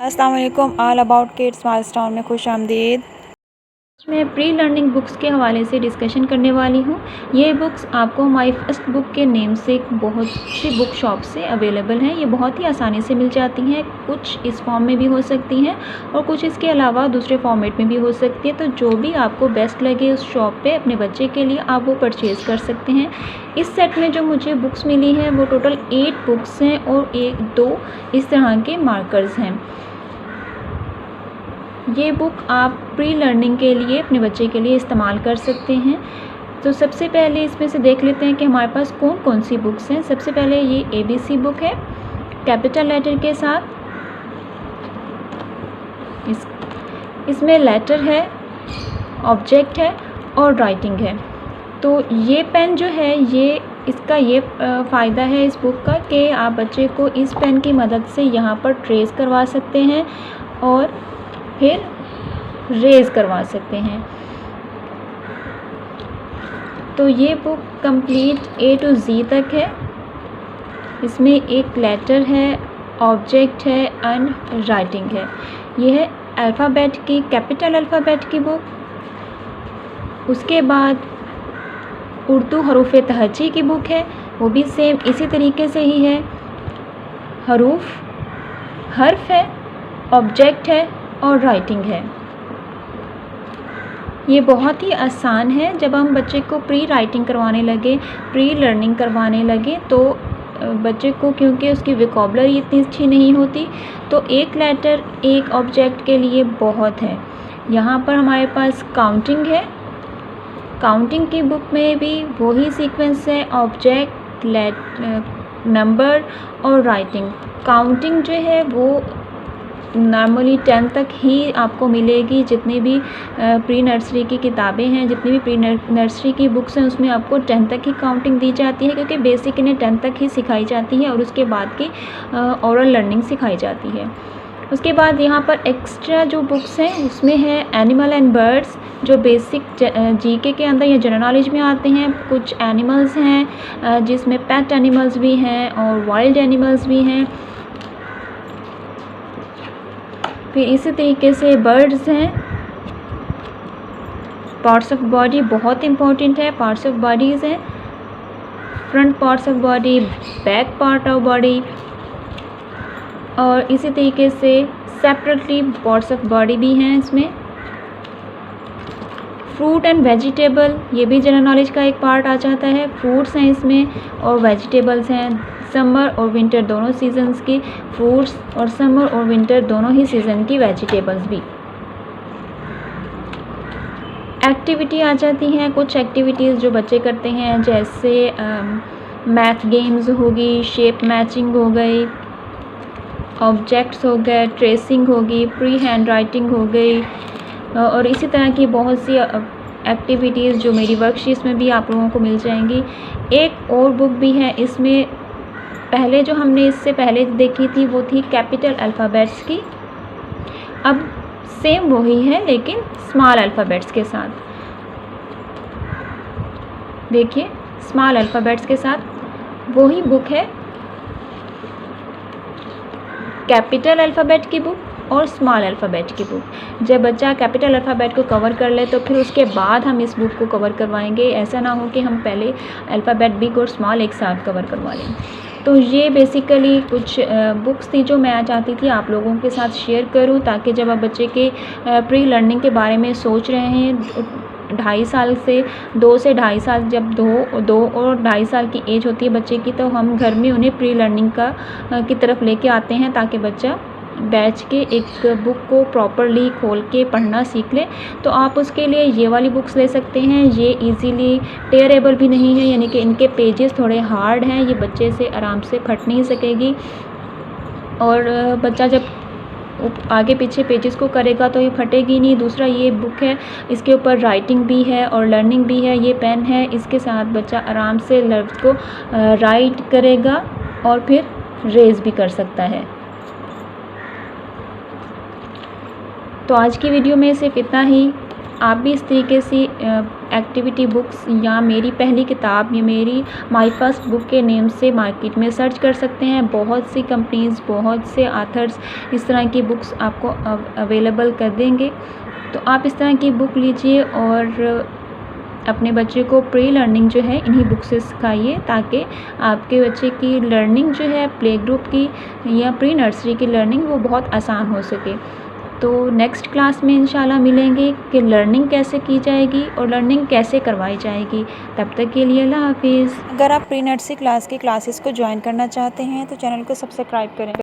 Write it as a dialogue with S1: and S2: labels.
S1: अस्सलाम वालेकुम। All about kids milestone में खुश आमदीद। मैं प्री लर्निंग बुक्स के हवाले से डिस्कशन करने वाली हूँ। ये बुक्स आपको माई फर्स्ट बुक के नेम से बहुत सी बुक शॉप से अवेलेबल हैं। ये बहुत ही आसानी से मिल जाती हैं। कुछ इस फॉर्म में भी हो सकती हैं और कुछ इसके अलावा दूसरे फॉर्मेट में भी हो सकती है। तो जो भी आपको बेस्ट लगे उस शॉप पे अपने बच्चे के लिए आप वो परचेज़ कर सकते हैं। इस सेट में जो मुझे बुक्स मिली हैं वो टोटल 8 बुक्स हैं और 1-2 इस तरह के मार्कर्स हैं। ये बुक आप प्री लर्निंग के लिए अपने बच्चे के लिए इस्तेमाल कर सकते हैं। तो सबसे पहले इसमें से देख लेते हैं कि हमारे पास कौन कौन सी बुक्स हैं। सबसे पहले ये ABC बुक है कैपिटल लेटर के साथ। इसमें लेटर है, ऑब्जेक्ट है और राइटिंग है। तो ये पेन जो है इसका ये फ़ायदा है इस बुक का कि आप बच्चे को इस पेन की मदद से यहाँ पर ट्रेस करवा सकते हैं और फिर रेज़ करवा सकते हैं। तो ये book complete A to Z तक है। इसमें एक लेटर है, ऑब्जेक्ट है एंड राइटिंग है। ये है अल्फ़ाबेट की, कैपिटल अल्फ़ाबेट की बुक। उसके बाद उर्दू हरूफ तहज्जी की बुक है, वो भी सेम इसी तरीके से ही है। हर्फ है, ऑब्जेक्ट है और राइटिंग है। ये बहुत ही आसान है। जब हम बच्चे को प्री राइटिंग करवाने लगे, प्री लर्निंग करवाने लगे तो बच्चे को, क्योंकि उसकी वोकैबुलरी इतनी अच्छी नहीं होती, तो एक लेटर एक ऑब्जेक्ट के लिए बहुत है। यहाँ पर हमारे पास काउंटिंग है। काउंटिंग की बुक में भी वही सीक्वेंस है, ऑब्जेक्ट, नंबर और राइटिंग। काउंटिंग जो है वो नॉर्मली 10 तक ही आपको मिलेगी। जितनी भी प्री नर्सरी की किताबें हैं, जितनी भी प्री नर्सरी की बुक्स हैं, उसमें आपको 10 तक ही काउंटिंग दी जाती है, क्योंकि बेसिक इन्हें 10 तक ही सिखाई जाती है और उसके बाद की ओरल लर्निंग सिखाई जाती है। उसके बाद यहाँ पर एक्स्ट्रा जो बुक्स हैं उसमें है एनिमल एंड बर्ड्स, जो बेसिक GK के अंदर या जनरल नॉलेज में आते हैं। कुछ एनिमल्स हैं जिसमें पेट एनिमल्स भी हैं और वाइल्ड एनिमल्स भी हैं। फिर इसी तरीके से बर्ड्स हैं। पार्ट्स ऑफ बॉडी बहुत इम्पॉर्टेंट है। पार्ट्स ऑफ बॉडीज़ हैं, front parts of body, back part of body, और इसी तरीके से सेपरेटली पार्ट्स ऑफ बॉडी भी हैं इसमें। फ्रूट एंड वेजिटेबल, ये भी जनरल नॉलेज का एक पार्ट आ जाता है। फ्रूट्स हैं इसमें और वेजिटेबल्स हैं। समर और विंटर दोनों सीजन्स की फ्रूट्स और समर और विंटर दोनों ही सीज़न की वेजिटेबल्स भी। एक्टिविटी आ जाती हैं, कुछ एक्टिविटीज़ जो बच्चे करते हैं, जैसे मैथ गेम्स होगी, शेप मैचिंग हो गई, ऑब्जेक्ट्स हो गए, ट्रेसिंग होगी, प्री हैंड राइटिंग हो गई, और इसी तरह की बहुत सी एक्टिविटीज़ जो मेरी वर्कशीट्स में भी आप लोगों को मिल जाएंगी। एक और बुक भी है इसमें, पहले जो हमने इससे पहले देखी थी वो थी कैपिटल अल्फ़ाबेट्स की। अब सेम वही है लेकिन स्मॉल अल्फ़ाबेट्स के साथ। देखिए, स्मॉल अल्फ़ाबेट्स के साथ वही बुक है, कैपिटल अल्फ़ाबेट की बुक और स्मॉल अल्फ़ाबेट की बुक। जब बच्चा कैपिटल अल्फ़ाबेट को कवर कर ले तो फिर उसके बाद हम इस बुक को कवर करवाएंगे। ऐसा ना हो कि हम पहले अल्फ़ाबेट बिग और स्मॉल एक साथ कवर करवा लें। तो ये बेसिकली कुछ बुक्स थी जो मैं चाहती थी आप लोगों के साथ शेयर करूं, ताकि जब आप बच्चे के प्री लर्निंग के बारे में सोच रहे हैं, 2 से ढाई साल, जब 2 और 2.5 साल की एज होती है बच्चे की, तो हम घर में उन्हें प्री लर्निंग की तरफ लेके आते हैं, ताकि बच्चा बैच के एक बुक को प्रॉपरली खोल के पढ़ना सीख ले। तो आप उसके लिए ये वाली बुक्स ले सकते हैं। ये इजीली टेयरेबल भी नहीं है, यानी कि इनके पेजेस थोड़े हार्ड हैं, ये बच्चे से आराम से फट नहीं सकेगी। और बच्चा जब आगे पीछे पेजेस को करेगा तो ये फटेगी नहीं। दूसरा, ये बुक है, इसके ऊपर राइटिंग भी है और लर्निंग भी है। ये पेन है, इसके साथ बच्चा आराम से लफ्ज़ को राइट करेगा और फिर रेज़ भी कर सकता है। तो आज की वीडियो में सिर्फ इतना ही। आप भी इस तरीके से एक्टिविटी बुक्स या मेरी पहली किताब या मेरी माय फर्स्ट बुक के नेम से मार्केट में सर्च कर सकते हैं। बहुत सी कंपनीज़, बहुत से ऑथर्स इस तरह की बुक्स आपको अवेलेबल कर देंगे। तो आप इस तरह की बुक लीजिए और अपने बच्चे को प्री लर्निंग जो है इन्हीं बुक से सिखाइए, ताकि आपके बच्चे की लर्निंग जो है प्ले ग्रुप की या प्री नर्सरी की लर्निंग वो बहुत आसान हो सके। तो नेक्स्ट क्लास में इंशाल्लाह मिलेंगे कि लर्निंग कैसे की जाएगी और लर्निंग कैसे करवाई जाएगी। तब तक के लिए अल्लाह हाफिज़।
S2: अगर आप प्री नर्सरी क्लास की क्लासेस को ज्वाइन करना चाहते हैं तो चैनल को सब्सक्राइब करें।